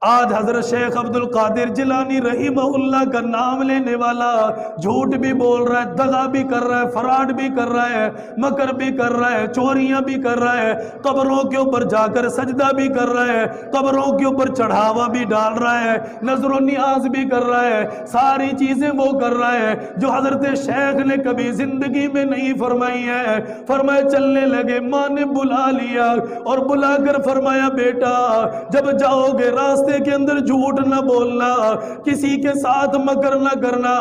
آج حضرت شیخ عبد القادر جیلانی رحمہ اللہ کا نام لینے والا جھوٹ بھی بول رہا ہے، دغا بھی کر رہا ہے، فراڈ بھی کر رہا ہے، مکر بھی کر رہا ہے، چوریاں بھی کر رہا ہے، قبروں کے اوپر جا کر سجدہ بھی کر رہا ہے، قبروں کے اوپر چڑھاوا بھی ڈال رہا ہے، نظر و نیاز بھی کر رہا ہے، ساری چیزیں وہ کر رہا ہے جو حضرت شیخ نے کبھی زندگی میں نہیں فرمائی ہے۔ فرمایا چلنے لگے، ماں نے بلا لیا اور بلا کر فرمایا بیٹا جب جاؤ گے راستے کے اندر جھوٹ نہ بولنا، کسی کے ساتھ مکر نہ کرنا،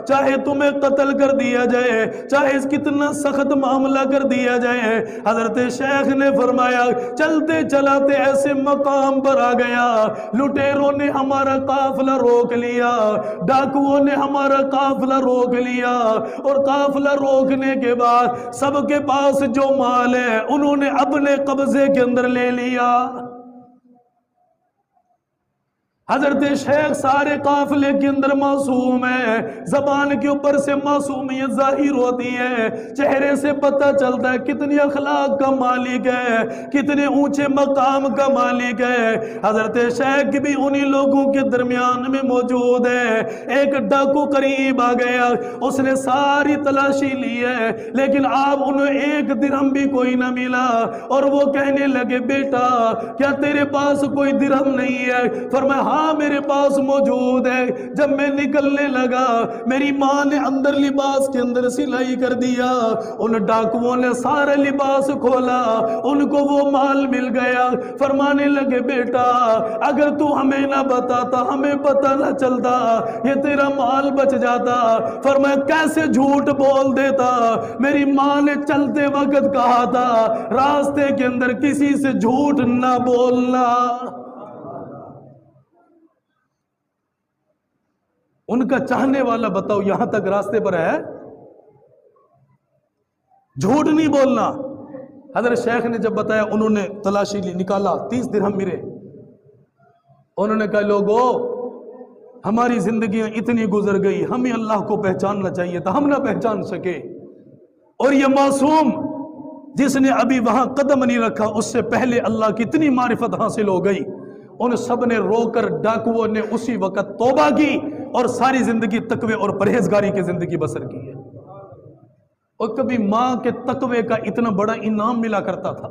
چاہے تمہیں قتل کر دیا جائے، چاہے کتنا سخت معاملہ کر دیا جائے۔ حضرت شیخ نے فرمایا چلتے چلاتے ایسے مقام پر آ گیا، لٹیروں نے ہمارا قافلہ روک لیا، ڈاکوؤں نے ہمارا قافلہ روک لیا، اور قافلہ روکنے کے بعد سب کے پاس جو مال ہے انہوں نے اپنے قبضے کے اندر لے لیا۔ حضرت شیخ سارے قافلے کے اندر معصوم ہے، زبان کے اوپر سے معصومیت ظاہر ہوتی ہے، چہرے سے پتہ چلتا ہے کتنی اخلاق کا مالک ہے، کتنے اونچے مقام کا مالک ہے۔ حضرت شیخ بھی انہی لوگوں کے درمیان میں موجود ہے۔ ایک ڈاکو قریب آ گیا، اس نے ساری تلاشی لی ہے لیکن آپ انہیں ایک درہم بھی کوئی نہ ملا، اور وہ کہنے لگے بیٹا کیا تیرے پاس کوئی درہم نہیں ہے؟ فرمایا ہاں میرے پاس موجود ہے۔ جب میں نکلنے لگا میری ماں نے اندر لباس کے اندر سلائی کر دیا، ان ڈاکوؤں نے سارا لباس کھولا، ان کو وہ مال مل گیا۔ فرمانے لگے بیٹا اگر تو ہمیں نہ بتاتا، ہمیں پتہ نہ چلتا، یہ تیرا مال بچ جاتا۔ فرمایا کیسے جھوٹ بول دیتا، میری ماں نے چلتے وقت کہا تھا راستے کے اندر کسی سے جھوٹ نہ بولنا۔ ان کا چاہنے والا بتاؤ یہاں تک راستے پر ہے، جھوٹ نہیں بولنا۔ حضرت شیخ نے جب بتایا انہوں نے تلاشی لی، نکالا 30 درہم ملے۔ انہوں نے کہا لوگو ہماری زندگیاں اتنی گزر گئی، ہمیں اللہ کو پہچاننا چاہیے تھا، ہم نہ پہچان سکے، اور یہ معصوم جس نے ابھی وہاں قدم نہیں رکھا اس سے پہلے اللہ کی اتنی معرفت حاصل ہو گئی۔ ان سب نے رو کر ڈاکوؤں نے اسی وقت توبہ کی اور ساری زندگی تقوی اور پرہیزگاری کی زندگی بسر کی ہے۔ اور کبھی ماں کے تقوی کا اتنا بڑا انعام ملا کرتا تھا۔